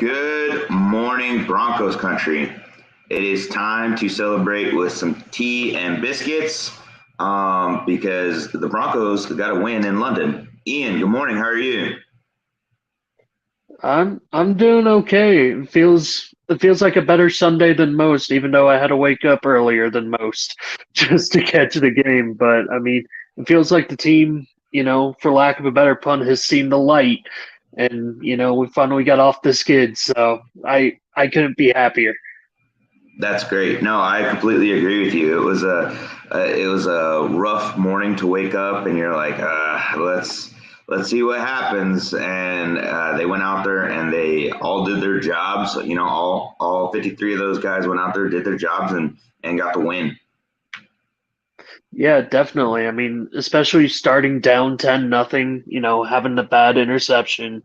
Good morning, Broncos country. It is time to celebrate with some tea and biscuits because the Broncos got a win in London. Ian, good morning. How are you? I'm doing okay. It feels like a better Sunday than most, even though I had to wake up earlier than most just to catch the game. But I mean, it feels like the team, for lack of a better pun, has seen the light, and we finally got off the skid. So I couldn't be happier. That's great. No, I completely agree with you. It was a rough morning to wake up, and you're like, let's see what happens. And they went out there and they all did their jobs. All 53 of those guys went out there, did their jobs, and got the win. Yeah, definitely. I mean, especially starting down 10-0, having the bad interception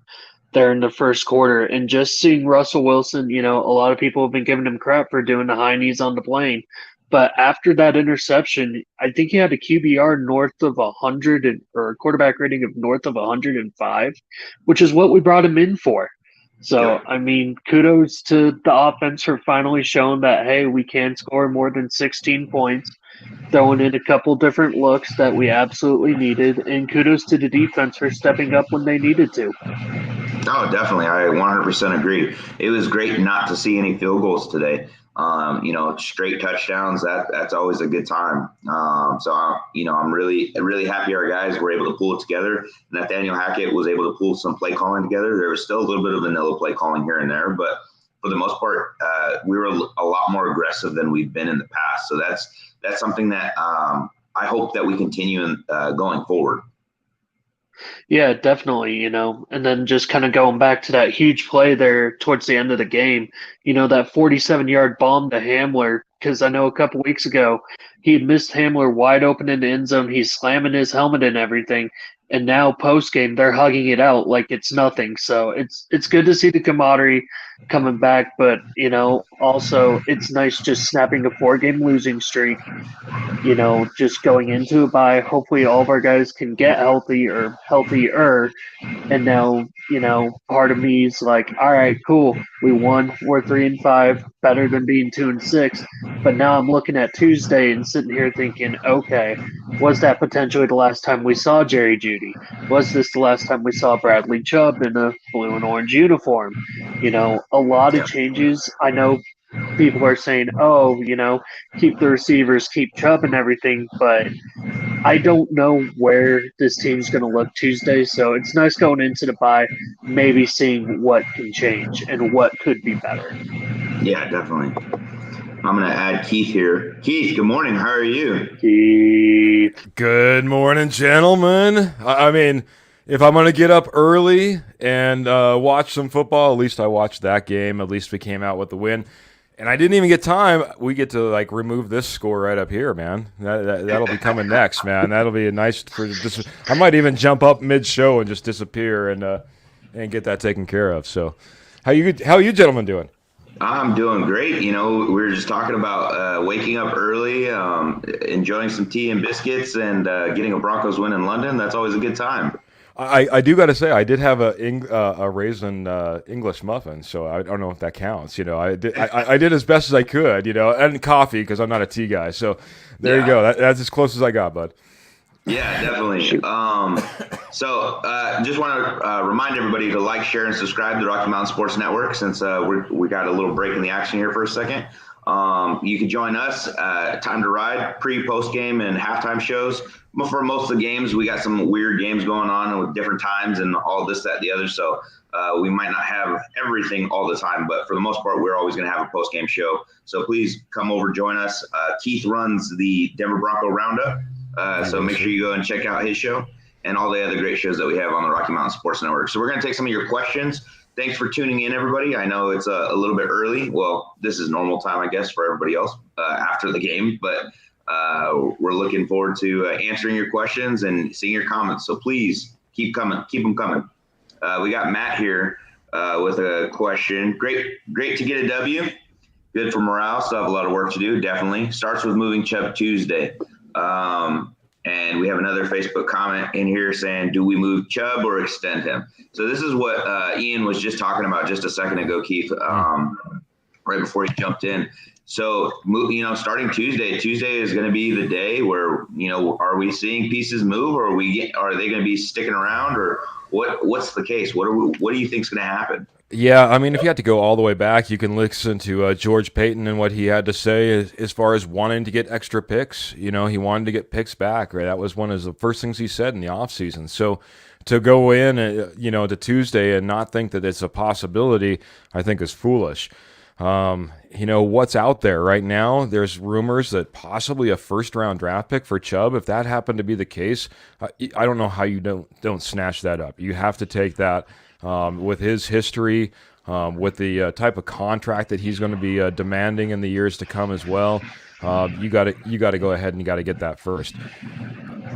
there in the first quarter and just seeing Russell Wilson, a lot of people have been giving him crap for doing the high knees on the plane. But after that interception, I think he had a QBR north of 100 or a quarterback rating of north of 105, which is what we brought him in for. So, Yep. I mean, kudos to the offense for finally showing that, hey, we can score more than 16 points, throwing in a couple different looks that we absolutely needed, and kudos to the defense for stepping up when they needed to. Oh, definitely. I 100% agree. It was great not to see any field goals today. Straight touchdowns. That's always a good time. I'm really happy our guys were able to pull it together. Nathaniel Hackett was able to pull some play calling together. There was still a little bit of vanilla play calling here and there, but for the most part, we were a lot more aggressive than we've been in the past. So that's something that I hope that we continue going forward. Yeah, definitely, and then just kind of going back to that huge play there towards the end of the game, that 47-yard bomb to Hamler, because I know a couple weeks ago he had missed Hamler wide open in the end zone. He's slamming his helmet and everything. And now post game they're hugging it out like it's nothing. So it's good to see the camaraderie coming back, but also it's nice just snapping a 4-game losing streak, just going into it by hopefully all of our guys can get healthy or healthier. And now, part of me is like, all right, cool. We won. We're 3-5, better than being 2-6. But now I'm looking at Tuesday and sitting here thinking, okay, was that potentially the last time we saw Jerry Judy? Was this the last time we saw Bradley Chubb in a blue and orange uniform? A lot of Yeah. changes. I know people are saying, oh, keep the receivers, keep Chubb and everything, but I don't know where this team's going to look Tuesday, so it's nice going into the bye, maybe seeing what can change and what could be better. Yeah, definitely. I'm going to add Keith here. Keith, good morning. How are you? Keith. Good morning, gentlemen. I mean, if I'm going to get up early and watch some football, at least I watched that game. At least we came out with the win. And I didn't even get time. We get to remove this score right up here, man. That'll be coming next, man. That'll be a nice for this. I might even jump up mid show and just disappear and get that taken care of. So, how you gentlemen doing? I'm doing great. We were just talking about waking up early, enjoying some tea and biscuits, and getting a Broncos win in London. That's always a good time. I do got to say I did have a raisin English muffin, so I don't know if that counts. I did as best as I could. And coffee because I'm not a tea guy. So there you Yeah, go. That's as close as I got, bud. yeah, definitely. Shoot. Just want to remind everybody to like, share, and subscribe to the Rocky Mountain Sports Network since we got a little break in the action here for a second. You can join us, Time to Ride, post game, and halftime shows. For most of the games, we got some weird games going on with different times and all this, that, the other. So we might not have everything all the time, but for the most part, we're always going to have a post game show. So please come over, join us. Keith runs the Denver Bronco Roundup. So make sure you go and check out his show and all the other great shows that we have on the Rocky Mountain Sports Network. So we're going to take some of your questions. Thanks for tuning in, everybody. I know it's a little bit early. Well, this is normal time, I guess, for everybody else after the game, but we're looking forward to answering your questions and seeing your comments. So please keep them coming. We got Matt here with a question. Great to get a W. Good for morale. Still have a lot of work to do. Definitely starts with moving Chubb Tuesday. And we have another Facebook comment in here saying, do we move Chubb or extend him? So this is what Ian was just talking about just a second ago, Keith, right before he jumped in. So, starting Tuesday is going to be the day where, are we seeing pieces move, or are they going to be sticking around, or what's the case? What do you think is going to happen? Yeah, I mean, if you had to go all the way back, you can listen to George Payton and what he had to say as far as wanting to get extra picks. He wanted to get picks back, right? That was one of the first things he said in the offseason. So to go in, to Tuesday and not think that it's a possibility, I think is foolish. What's out there right now, there's rumors that possibly a first-round draft pick for Chubb. If that happened to be the case, I don't know how you don't snatch that up. You have to take that. With his history, with the type of contract that he's going to be demanding in the years to come as well, you got to go ahead and you got to get that first.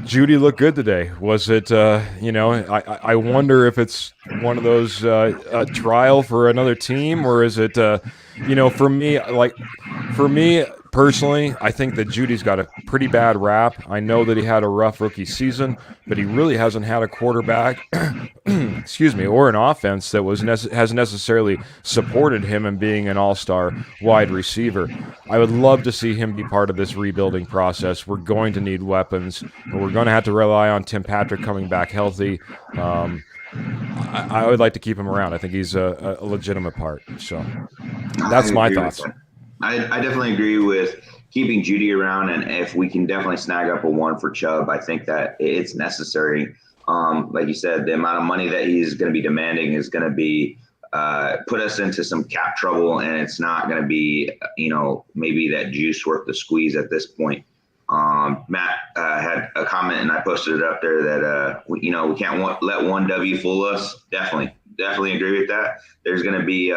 Jeudy looked good today. Was it? I wonder if it's one of those trial for another team, or is it? For me personally, I think that Jeudy's got a pretty bad rap. I know that he had a rough rookie season, but he really hasn't had a quarterback, or an offense that has necessarily supported him in being an all-star wide receiver. I would love to see him be part of this rebuilding process. We're going to need weapons, but we're going to have to rely on Tim Patrick coming back healthy. I would like to keep him around. I think he's a legitimate part. So that's my thoughts. I definitely agree with keeping Jeudy around, and if we can definitely snag up a one for Chubb, I think that it's necessary. Like you said, the amount of money that he's going to be demanding is going to be put us into some cap trouble, and it's not going to be, maybe that juice worth the squeeze at this point. Matt had a comment, and I posted it up there that we can't let one W fool us. Definitely agree with that. There's going to be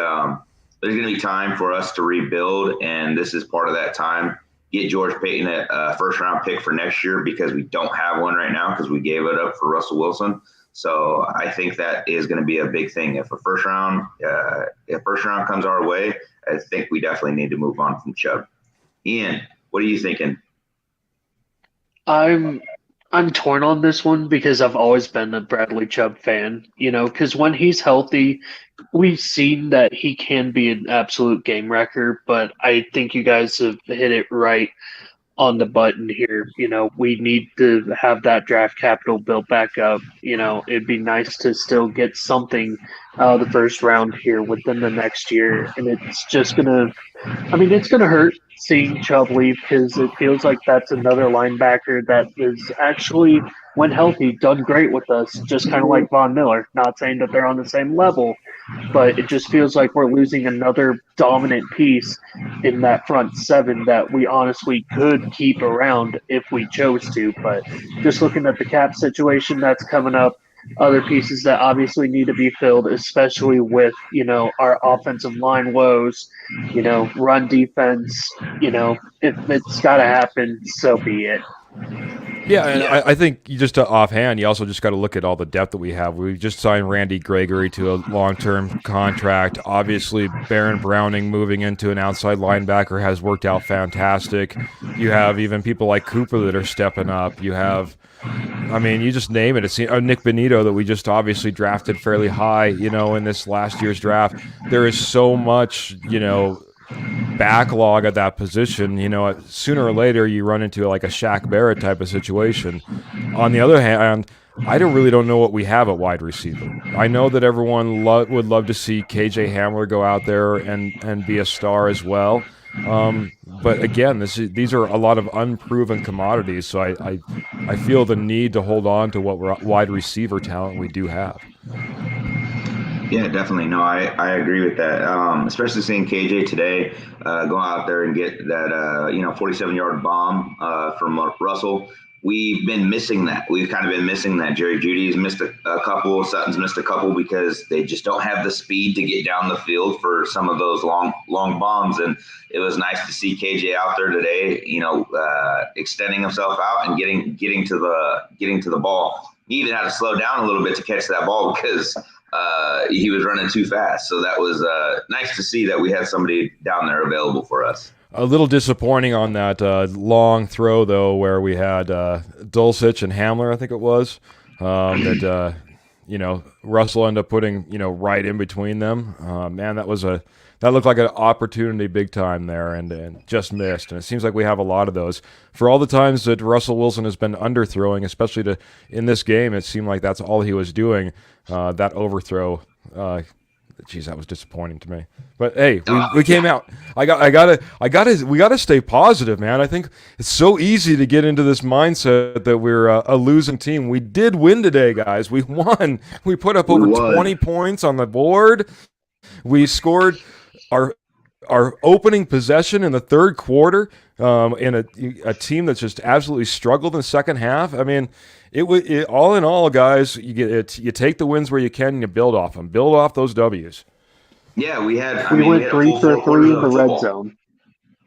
time for us to rebuild, and this is part of that time. Get George Payton a first-round pick for next year, because we don't have one right now because we gave it up for Russell Wilson. So I think that is going to be a big thing. If a first round comes our way, I think we definitely need to move on from Chubb. Ian, what are you thinking? I'm torn on this one because I've always been a Bradley Chubb fan, because when he's healthy, we've seen that he can be an absolute game wrecker, but I think you guys have hit it right on the button here. We need to have that draft capital built back up. It'd be nice to still get something out of the first round here within the next year, and it's just it's gonna hurt seeing Chubb leave, because it feels like that's another linebacker that is actually, when healthy, done great with us, just kind of like Von Miller. Not saying that they're on the same level, but it just feels like we're losing another dominant piece in that front seven that we honestly could keep around if we chose to. But just looking at the cap situation that's coming up, other pieces that obviously need to be filled, especially with, our offensive line woes, run defense, if it's got to happen, so be it. Yeah, and I think just offhand, you also just got to look at all the depth that we have. We just signed Randy Gregory to a long-term contract. Obviously, Baron Browning moving into an outside linebacker has worked out fantastic. You have even people like Cooper that are stepping up. You have, you just name it. It's Nick Benito that we just obviously drafted fairly high, in this last year's draft. There is so much, backlog at that position. Sooner or later you run into like a Shaq Barrett type of situation. On the other hand, I don't know what we have at wide receiver. I know that everyone would love to see KJ Hamler go out there and be a star as well. But again, these are a lot of unproven commodities. So I feel the need to hold on to what wide receiver talent we do have. Yeah, definitely. No, I agree with that. Especially seeing KJ today go out there and get that 47-yard bomb from Russell. We've been missing that. We've kind of been missing that. Jerry Jeudy's missed a couple. Sutton's missed a couple because they just don't have the speed to get down the field for some of those long bombs. And it was nice to see KJ out there today, extending himself out and getting to the ball. He even had to slow down a little bit to catch that ball because he was running too fast. So that was nice to see that we had somebody down there available for us. A little disappointing on that long throw, though, where we had Dulcich and Hamler, I think it was, that Russell ended up putting right in between them. Man, that looked like an opportunity big time there, and just missed. And it seems like we have a lot of those. For all the times that Russell Wilson has been underthrowing, especially in this game, it seemed like that's all he was doing. That overthrow. Geez, that was disappointing to me. But hey, we came out. We gotta stay positive, man. I think it's so easy to get into this mindset that we're a losing team. We did win today, guys. We won. We put up over 20 points on the board. We scored our opening possession in the third quarter in a team that's just absolutely struggled in the second half. I mean, it all in all, guys, you take the wins where you can and you build off them. Build off those W's. Yeah, we went 3 for 3 in the red zone.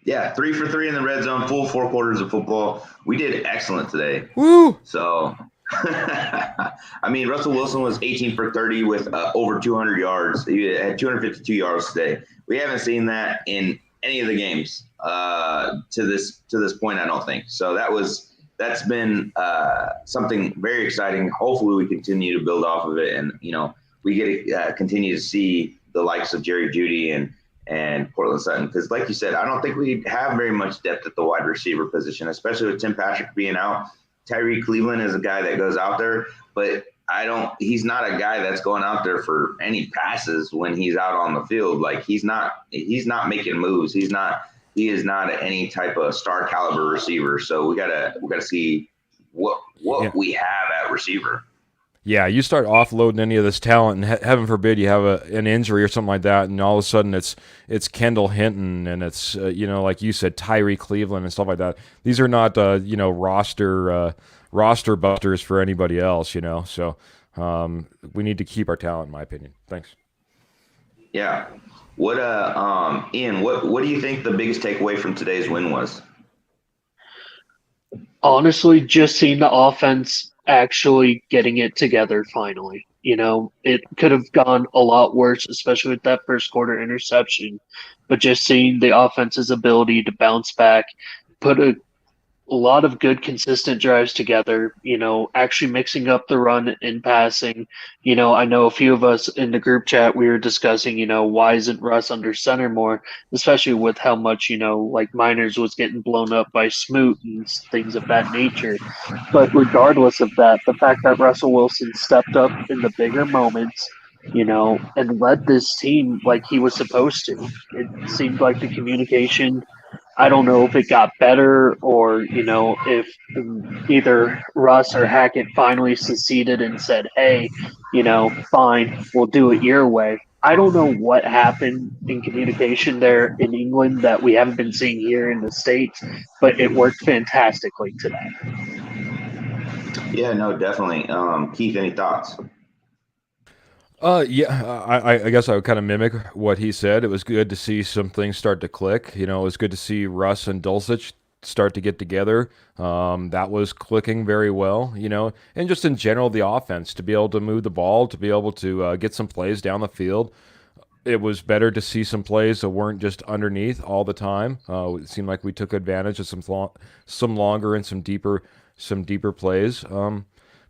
Yeah, 3 for 3 in the red zone, full 4 quarters of football. We did excellent today. Woo! So, I mean, Russell Wilson was 18 for 30 with over 200 yards. He had 252 yards today. We haven't seen that in any of the games to this point, I don't think. So that's been something very exciting. Hopefully, we continue to build off of it, and we get to continue to see the likes of Jerry Jeudy and Portland Sutton, because like you said, I don't think we have very much depth at the wide receiver position, especially with Tim Patrick being out. Tyree Cleveland is a guy that goes out there, but he's not a guy that's going out there for any passes when he's out on the field. Like he's not making moves. He is not any type of star caliber receiver. So we gotta see what we have at receiver. Yeah, you start offloading any of this talent, and heaven forbid you have an injury or something like that, and all of a sudden it's Kendall Hinton and it's like you said, Tyree Cleveland and stuff like that. These are not roster busters for anybody else, So we need to keep our talent, in my opinion. Thanks. Yeah. What Ian, what do you think the biggest takeaway from today's win was? Honestly, just seeing the offense actually getting it together finally. It could have gone a lot worse, especially with that first quarter interception. But just seeing the offense's ability to bounce back, put a lot of good consistent drives together, actually mixing up the run and passing. I know a few of us in the group chat, we were discussing, why isn't Russ under center more, especially with how much, like Miners was getting blown up by Smoot and things of that nature. But regardless of that, the fact that Russell Wilson stepped up in the bigger moments, and led this team like he was supposed to. It seemed like the communication, I don't know if it got better or, if either Russ or Hackett finally seceded and said, hey, fine, we'll do it your way. I don't know what happened in communication there in England that we haven't been seeing here in the States, but it worked fantastically today. Yeah, no, definitely. Keith, any thoughts? Yeah, I guess I would kind of mimic what he said. It was good to see some things start to click. It was good to see Russ and Dulcich start to get together. That was clicking very well, and just in general, the offense, to be able to move the ball, to be able to get some plays down the field. It was better to see some plays that weren't just underneath all the time. It seemed like we took advantage of some longer and some deeper plays.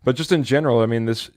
But just in general, I mean, this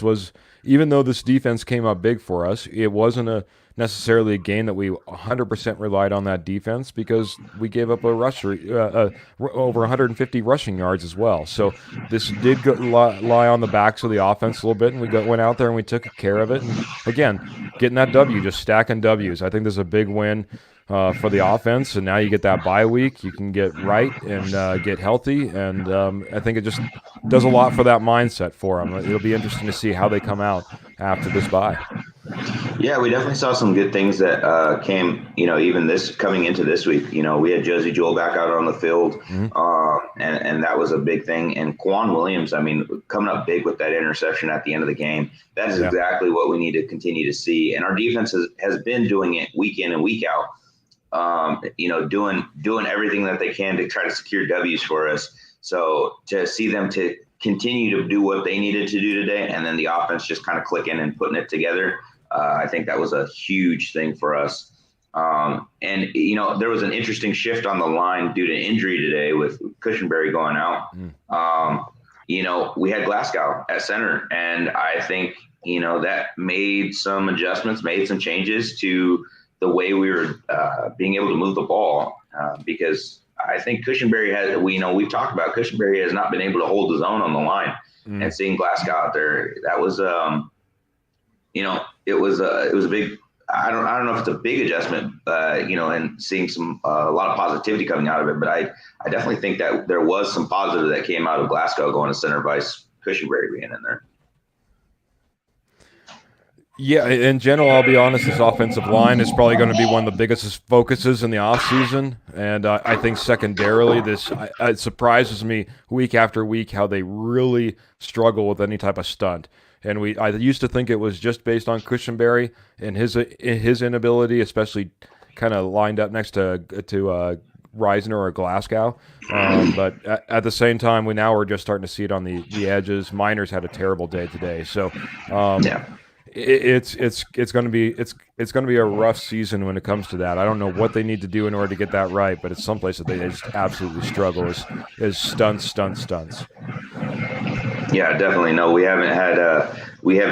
was, even though this defense came up big for us, it wasn't necessarily a game that we 100% relied on that defense, because we gave up over 150 rushing yards as well. So this did lie on the backs of the offense a little bit, and we went out there and we took care of it. And again, getting that W, just stacking W's. I think this is a big win for the offense, and now you get that bye week. You can get right and get healthy, and I think it just does a lot for that mindset for them. It'll be interesting to see how they come out after this bye. Yeah, we definitely saw some good things that came, even coming into this week. We had Josie Jewell back out on the field, and that was a big thing. And Quan Williams, I mean, coming up big with that interception at the end of the game. That is exactly what we need to continue to see. And our defense has been doing it week in and week out. Doing everything that they can to try to secure W's for us. So to see them to continue to do what they needed to do today, and then the offense just kind of clicking and putting it together, I think that was a huge thing for us. And there was an interesting shift on the line due to injury today with Cushenberry going out. We had Glasgow at center, and I think that made some adjustments, made some changes to the way we were being able to move the ball, because I think Cushenberry we've talked about Cushenberry has not been able to hold his own on the line, and seeing Glasgow out there, that was it was a big. I don't know if it's a big adjustment, and seeing a lot of positivity coming out of it, but I definitely think that there was some positive that came out of Glasgow going to center vice Cushenberry being in there. Yeah, in general, I'll be honest, this offensive line is probably going to be one of the biggest focuses in the offseason. And I think secondarily, it surprises me week after week how they really struggle with any type of stunt. And I used to think it was just based on Cushenberry and his inability, especially kind of lined up next to Reisner or Glasgow. But at the same time, we're just starting to see it on the edges. Miners had a terrible day today, so it's going to be a rough season when it comes to that. I don't know what they need to do in order to get that right, but it's someplace that they just absolutely struggle is stunts. Yeah, definitely. No, we have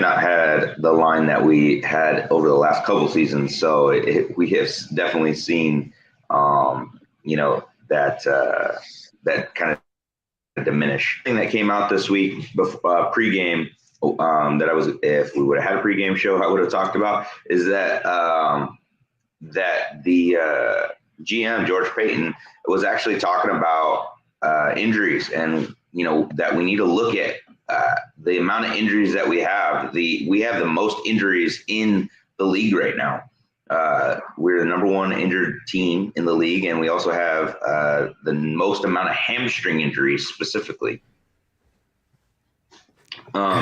not had the line that we had over the last couple seasons. So we have definitely seen, that kind of diminish. Thing that came out this week pregame, if we would have had a pregame show, I would have talked about is that the GM George Payton was actually talking about injuries, and that we need to look at the amount of injuries that we have. We have the most injuries in the league right now. We're the number one injured team in the league, and we also have the most amount of hamstring injuries specifically.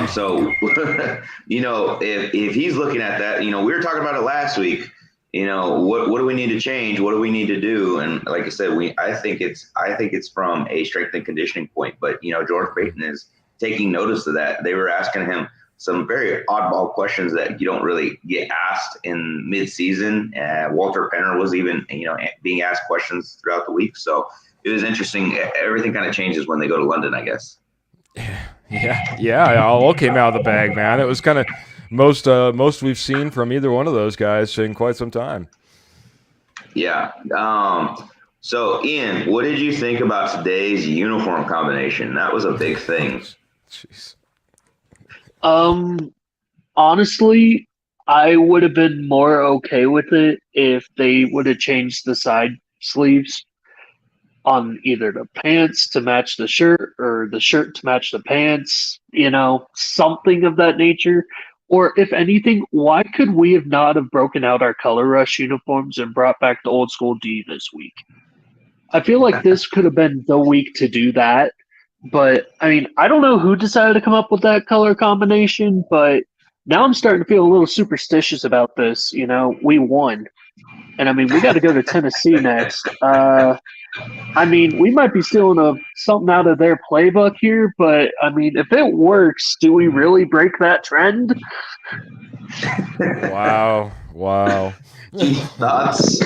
So, if he's looking at that, we were talking about it last week. What do we need to change? What do we need to do? And like I said, I think it's from a strength and conditioning point. But George Payton is taking notice of that. They were asking him some very oddball questions that you don't really get asked in mid-season. Walter Penner was even being asked questions throughout the week. So it was interesting. Everything kind of changes when they go to London, I guess. Yeah, all came out of the bag, man. It was kind of most we've seen from either one of those guys in quite some time. Yeah. So, Ian, what did you think about today's uniform combination? That was a big thing. Jeez. Honestly, I would have been more okay with it if they would have changed the side sleeves on either the pants to match the shirt or the shirt to match the pants, something of that nature. Or if anything, why could we have not have broken out our color rush uniforms and brought back the old school D this week? I feel like this could have been the week to do that. But, I don't know who decided to come up with that color combination, but now I'm starting to feel a little superstitious about this. We won. And, we got to go to Tennessee next. We might be stealing something out of their playbook here, but, if it works, do we really break that trend? Wow. Thoughts?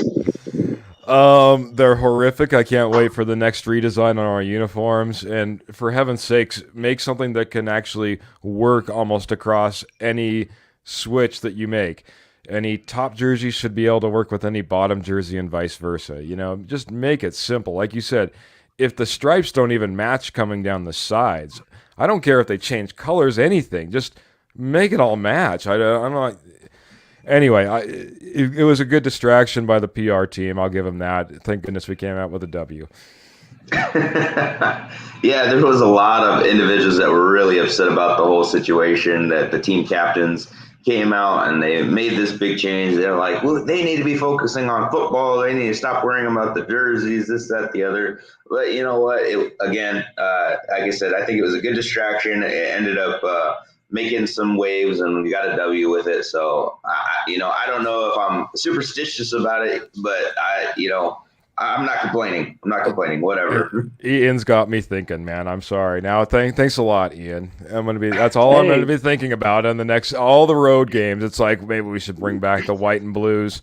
They're horrific. I can't wait for the next redesign on our uniforms. And for heaven's sakes, make something that can actually work almost across any switch that you make. Any top jersey should be able to work with any bottom jersey and vice versa. Just make it simple. Like you said, if the stripes don't even match coming down the sides, I don't care if they change colors, anything. Just make it all match. I'm not. Anyway, it was a good distraction by the PR team. I'll give them that. Thank goodness we came out with a W. Yeah, there was a lot of individuals that were really upset about the whole situation, that the team captains came out and they made this big change. They're like, well, they need to be focusing on football. They need to stop worrying about the jerseys, this, that, the other. But you know what? Like I said, I think it was a good distraction. It ended up making some waves, and we got a W with it. So, I don't know if I'm superstitious about it, but I'm not complaining. Whatever. Ian's got me thinking, man. I'm sorry. Now, thanks a lot, Ian. That's all I'm going to be thinking about on all the road games. It's like maybe we should bring back the white and blues.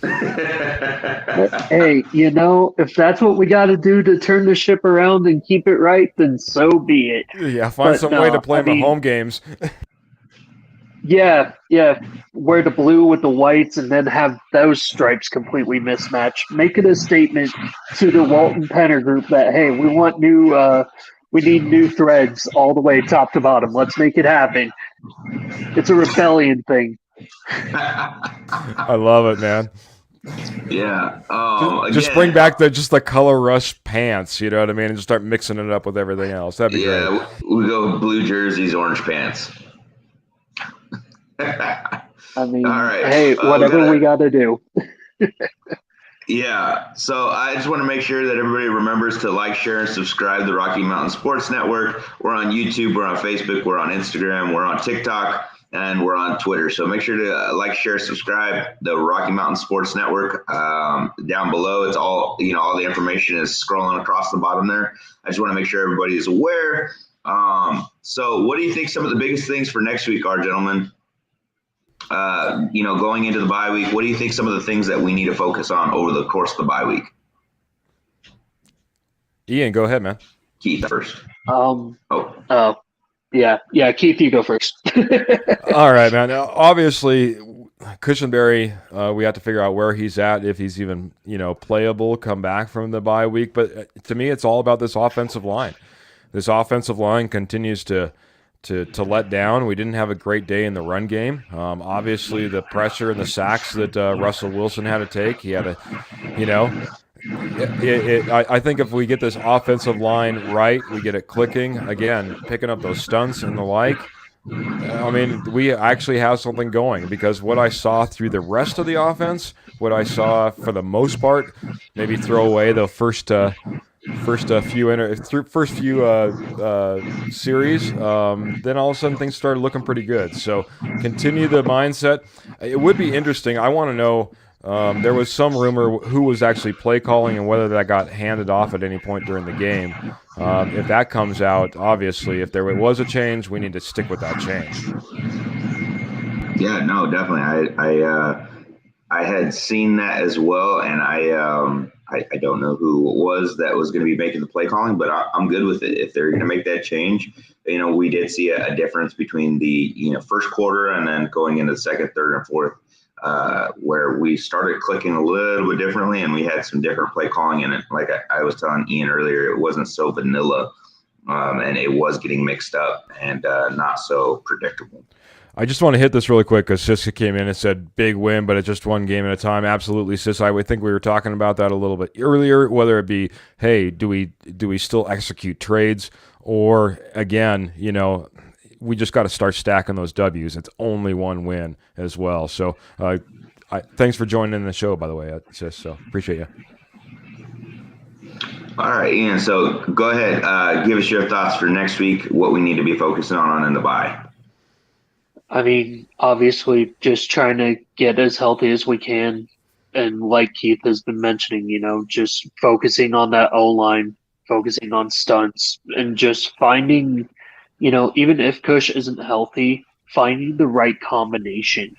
Hey, if that's what we got to do to turn the ship around and keep it right, then so be it. Yeah, find But some way to no, play I my mean, home games. yeah, wear the blue with the whites and then have those stripes completely mismatched. Make it a statement to the Walton Penner group that, hey, we need new threads all the way top to bottom. Let's make it happen. It's a rebellion thing. I love it, man. Yeah. Just bring back the color rush pants, you know what I mean, and just start mixing it up with everything else. That'd be great. Yeah, we go blue jerseys, orange pants. I mean, All right. hey, whatever we got to do. Yeah. So I just want to make sure that everybody remembers to like, share, and subscribe to the Rocky Mountain Sports Network. We're on YouTube, we're on Facebook, we're on Instagram, we're on TikTok, and we're on Twitter. So make sure to like, share, subscribe the Rocky Mountain Sports Network. Down below, it's all all the information is scrolling across the bottom there. I just want to make sure everybody is aware. So what do you think some of the biggest things for next week are, gentlemen? Going into the bye week, what do you think some of the things that we need to focus on over the course of the bye week? Ian, go ahead, man. Keith first. Yeah, Keith, you go first. All right, man. Now, obviously, Cushenberry, we have to figure out where he's at, if he's even, playable, come back from the bye week. But to me, it's all about this offensive line. This offensive line continues to let down. We didn't have a great day in the run game. Obviously, the pressure and the sacks that Russell Wilson had to take, he had to, I think if we get this offensive line right, we get it clicking, again, picking up those stunts and the like, I mean, we actually have something going, because what I saw through the rest of the offense, what I saw for the most part, maybe throw away the first few series, then all of a sudden things started looking pretty good. So continue the mindset. It would be interesting. I want to know, there was some rumor who was actually play calling and whether that got handed off at any point during the game. If that comes out, obviously, if there was a change, we need to stick with that change. Yeah, no, definitely. I had seen that as well, and I don't know who it was that was going to be making the play calling, but I'm good with it. If they're going to make that change, we did see a difference between the first quarter and then going into the second, third, and fourth, where we started clicking a little bit differently, and we had some different play calling in it. Like I was telling Ian earlier, it wasn't so vanilla, and it was getting mixed up and not so predictable. I just want to hit this really quick because Siska came in and said big win, but it's just one game at a time. Absolutely, Sis. I would think we were talking about that a little bit earlier, whether it be, hey, do we still execute trades, or again, we just got to start stacking those W's. It's only one win as well. So thanks for joining in the show, by the way, Sis. So appreciate you. All right, Ian. So go ahead. Give us your thoughts for next week, what we need to be focusing on in the bye. I mean, obviously, just trying to get as healthy as we can. And like Keith has been mentioning, just focusing on that O-line, focusing on stunts, and just finding, even if Cush isn't healthy, finding the right combination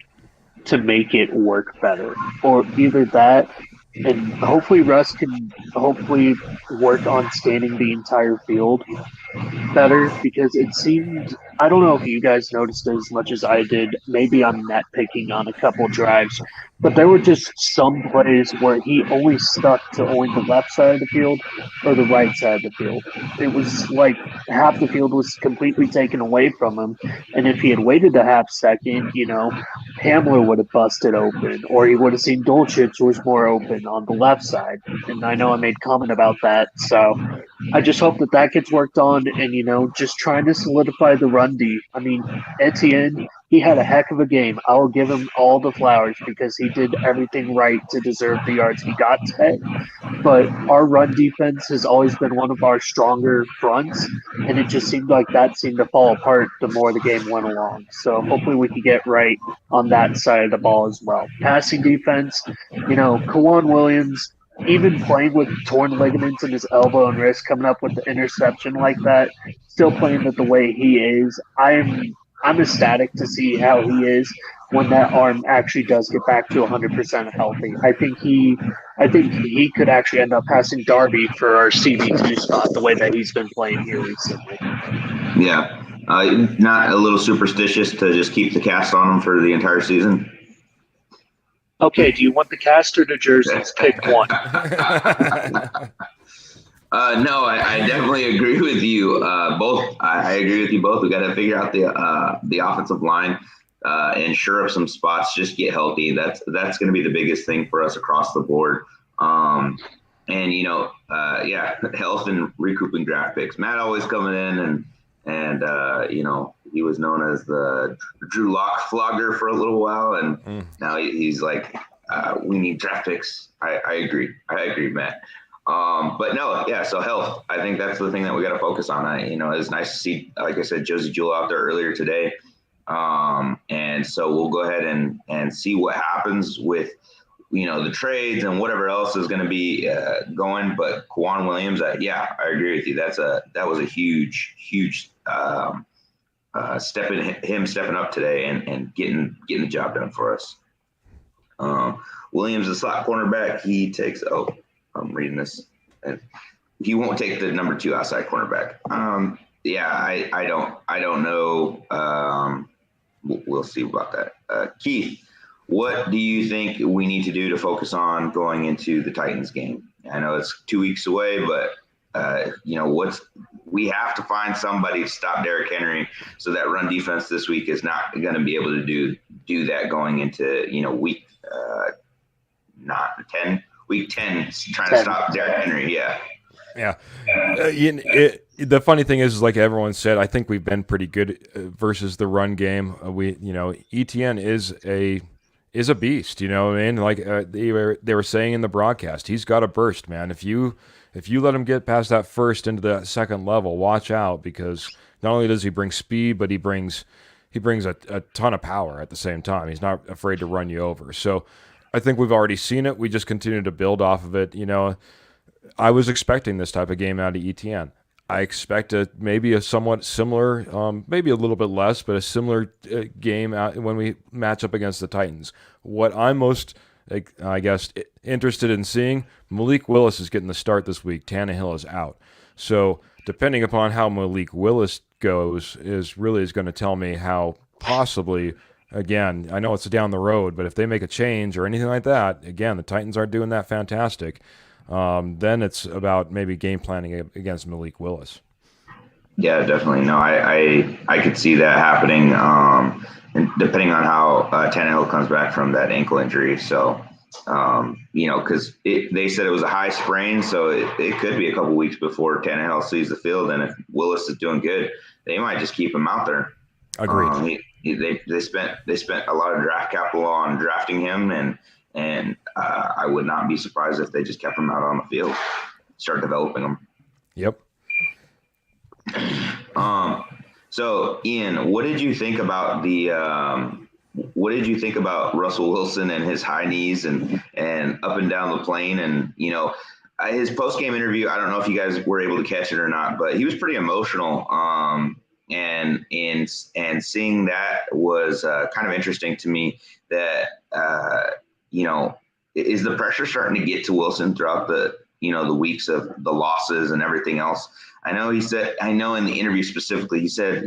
to make it work better. Or either that, and hopefully Russ can work on scanning the entire field better, because it seemed, I don't know if you guys noticed it as much as I did, maybe I'm nitpicking on a couple drives, but there were just some plays where he only stuck to only the left side of the field or the right side of the field. It was like half the field was completely taken away from him, and if he had waited a half second, Hamler would have busted open, or he would have seen Dulcich was more open on the left side, and I know I made comment about that, so I just hope that gets worked on, and just trying to solidify the run D. I mean, Etienne, he had a heck of a game. I will give him all the flowers because he did everything right to deserve the yards he got today. But our run defense has always been one of our stronger fronts, and it just seemed like that seemed to fall apart the more the game went along. So hopefully we can get right on that side of the ball as well. Passing defense, Kawan Williams, even playing with torn ligaments in his elbow and wrist, coming up with the interception like that, still playing it the way he is, I'm ecstatic to see how he is. when that arm actually does get back to 100% healthy. I think he could actually end up passing Darby for our CB2 spot the way that he's been playing here recently. Yeah. Not a little superstitious to just keep the cast on him for the entire season? Okay, do you want the cast or the jerseys? Pick one. No, I definitely agree with you. Both. I agree with you both. We got to figure out the offensive line and shore up some spots. Just get healthy. That's going to be the biggest thing for us across the board. And health and recouping draft picks. Matt always coming in and he was known as the Drew Lock flogger for a little while, and now he's like, we need draft picks. I agree, Matt. But no, yeah. So health, I think that's the thing that we got to focus on. It's nice to see, like I said, Josie Jewell out there earlier today. And so we'll go ahead and see what happens with, the trades and whatever else is going to be going. But Kwan Williams, I agree with you. That was a huge stepping up today and getting the job done for us. Williams, the slot cornerback, he takes. I'm reading this. And he won't take the number 2 outside cornerback. I don't know. We'll see about that. Keith, what do you think we need to do to focus on going into the Titans game? I know it's 2 weeks away, but we have to find somebody to stop Derrick Henry, so that run defense this week is not going to be able to do that going into week 10, trying to stop Derrick Henry. Yeah. The funny thing is, like everyone said, I think we've been pretty good versus the run game. Etienne is a beast. You know what I mean? Like they were saying in the broadcast, he's got a burst, man. If you let him get past that first into the second level, watch out, because not only does he bring speed, but he brings a ton of power at the same time. He's not afraid to run you over. So I think we've already seen it. We just continue to build off of it. I was expecting this type of game out of Etienne. I expect maybe a somewhat similar, maybe a little bit less, but a similar game out when we match up against the Titans. What I'm most, interested in seeing, Malik Willis is getting the start this week. Tannehill is out. So depending upon how Malik Willis goes is going to tell me how possibly, again, I know it's down the road, but if they make a change or anything like that, again, the Titans aren't doing that fantastic. Then it's about maybe game planning against Malik Willis. Yeah, definitely. No, I could see that happening. And depending on how Tannehill comes back from that ankle injury. So, because they said it was a high sprain, so it could be a couple weeks before Tannehill sees the field. And if Willis is doing good, they might just keep him out there. Agreed. They spent a lot of draft capital on drafting him, and I would not be surprised if they just kept him out on the field, start developing him. Yep. So Ian, what did you think about Russell Wilson and his high knees and up and down the plane? And his post game interview, I don't know if you guys were able to catch it or not, but he was pretty emotional. And seeing that was kind of interesting to me. That is the pressure starting to get to Wilson throughout the weeks of the losses and everything else? I know in the interview specifically, he said,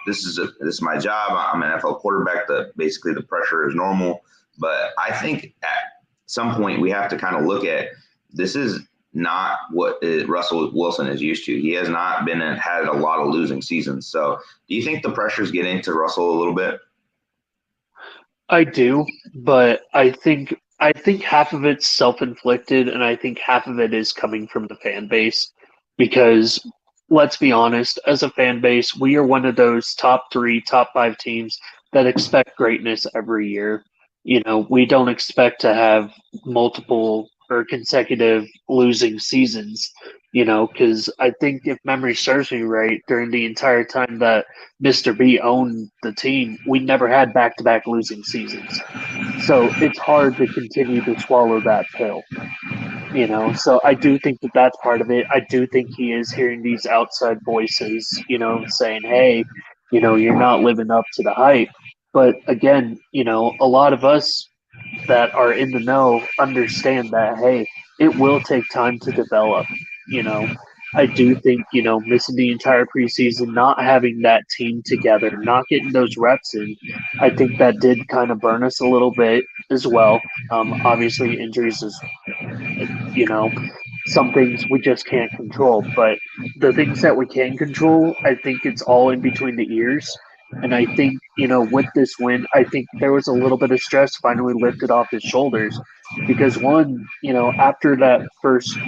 this is my job. I'm an NFL quarterback. Basically the pressure is normal. But I think at some point we have to kind of look at, this is not what Russell Wilson is used to. He has not had a lot of losing seasons. So do you think the pressure is getting to Russell a little bit? I do, but I think half of it's self-inflicted, and I think half of it is coming from the fan base. Because let's be honest, as a fan base, we are one of those top 3, top 5 teams that expect greatness every year. We don't expect to have multiple or consecutive losing seasons, because I think if memory serves me right, during the entire time that Mr. B owned the team, we never had back-to-back losing seasons. So it's hard to continue to swallow that pill. So I do think that that's part of it. I do think he is hearing these outside voices, saying, hey, you're not living up to the hype. But again, a lot of us that are in the know understand that, hey, it will take time to develop. You know, I do think, missing the entire preseason, not having that team together, not getting those reps in, I think that did kind of burn us a little bit as well. Obviously, injuries is, you know, some things we just can't control, but the things that we can control, I think it's all in between the ears. And I think, with this win, I think there was a little bit of stress finally lifted off his shoulders because one, after that first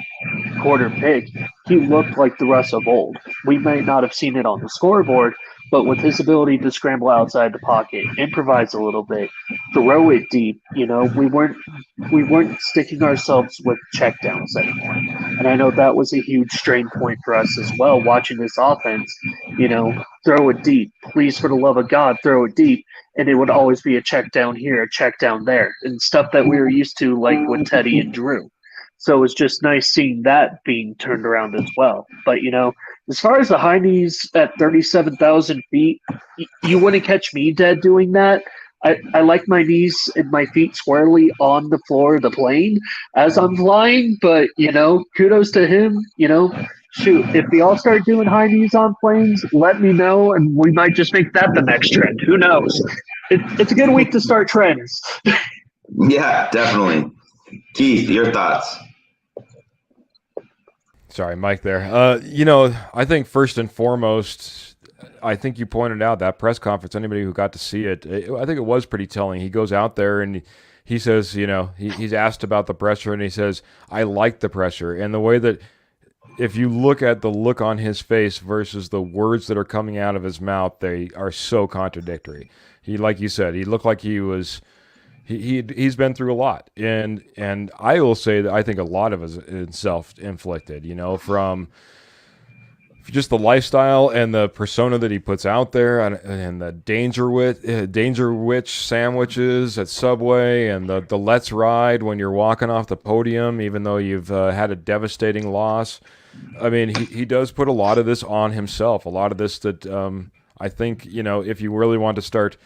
quarter pick, he looked like the Russ of old. We might not have seen it on the scoreboard, but with his ability to scramble outside the pocket, improvise a little bit, throw it deep, we weren't sticking ourselves with checkdowns anymore. And I know that was a huge strain point for us as well, watching this offense, throw it deep. Please, for the love of God, throw it deep. And it would always be a check down here, a check down there, and stuff that we were used to, like with Teddy and Drew. So it's just nice seeing that being turned around as well. But, as far as the high knees at 37,000 feet, you wouldn't catch me dead doing that. I like my knees and my feet squarely on the floor of the plane as I'm flying, but, kudos to him. Shoot, if we all start doing high knees on planes, let me know, and we might just make that the next trend. Who knows? It's a good week to start trends. Yeah, definitely. Keith, your thoughts? Sorry, Mike there. I think first and foremost, I think you pointed out that press conference, anybody who got to see it, I think it was pretty telling. He goes out there and he says, he's asked about the pressure and he says, I like the pressure. And the way that, if you look at the look on his face versus the words that are coming out of his mouth, they are so contradictory. He, like you said, he looked like he was... He's been through a lot, and I will say that I think a lot of it is self-inflicted, from just the lifestyle and the persona that he puts out there, and the Danger Witch sandwiches at Subway, and the Let's Ride when you're walking off the podium, even though you've had a devastating loss. I mean, he does put a lot of this on himself, a lot of this that I think, if you really want to start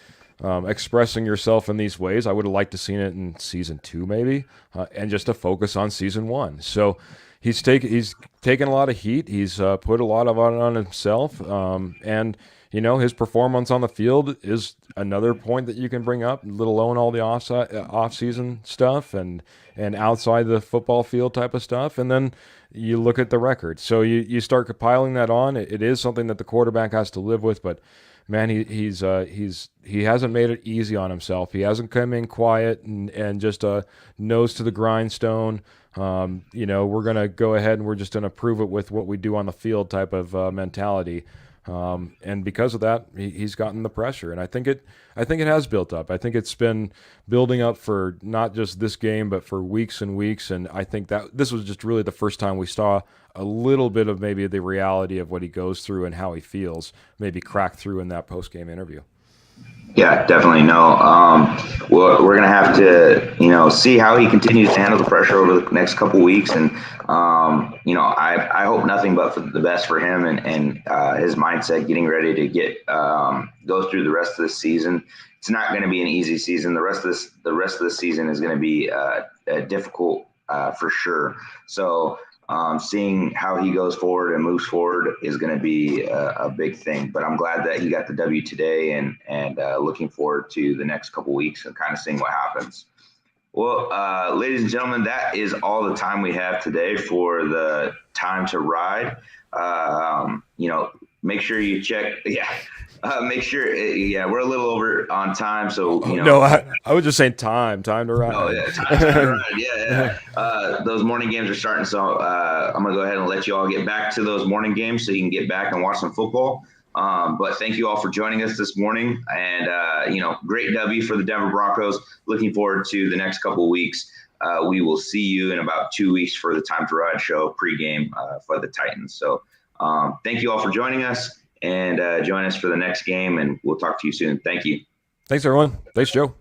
expressing yourself in these ways, I would have liked to seen it in season 2 maybe, and just to focus on season 1. So he's taken a lot of heat. He's put a lot of it on himself, and his performance on the field is another point that you can bring up, let alone all the off-season stuff and outside the football field type of stuff. And then you look at the record. So you start compiling that on. It is something that the quarterback has to live with, but man, he hasn't made it easy on himself. He hasn't come in quiet and just nose to the grindstone. We're gonna go ahead and we're just gonna prove it with what we do on the field type of mentality. And because of that, he's gotten the pressure, and I think it has built up. I think it's been building up for not just this game, but for weeks and weeks. And I think that this was just really the first time we saw a little bit of maybe the reality of what he goes through and how he feels, maybe crack through in that post-game interview. Yeah, definitely. No, we're going to have to, see how he continues to handle the pressure over the next couple weeks. And, I hope nothing but for the best for him and his mindset getting ready to go through the rest of the season. It's not going to be an easy season. The rest of the season is going to be difficult for sure. So, seeing how he goes forward and moves forward is going to be a big thing. But I'm glad that he got the W today, and looking forward to the next couple weeks and kind of seeing what happens. Well, ladies and gentlemen, that is all the time we have today for the Time to Ride. Make sure you check. Yeah. Make sure, we're a little over on time, so No, I was just saying time to ride. Oh yeah, time to ride. Yeah. Those morning games are starting, so I'm gonna go ahead and let you all get back to those morning games, so you can get back and watch some football. But thank you all for joining us this morning, and great W for the Denver Broncos. Looking forward to the next couple of weeks. We will see you in about 2 weeks for the Time to Ride show pregame for the Titans. So thank you all for joining us. And join us for the next game, and we'll talk to you soon. Thank you. Thanks, everyone. Thanks, Joe.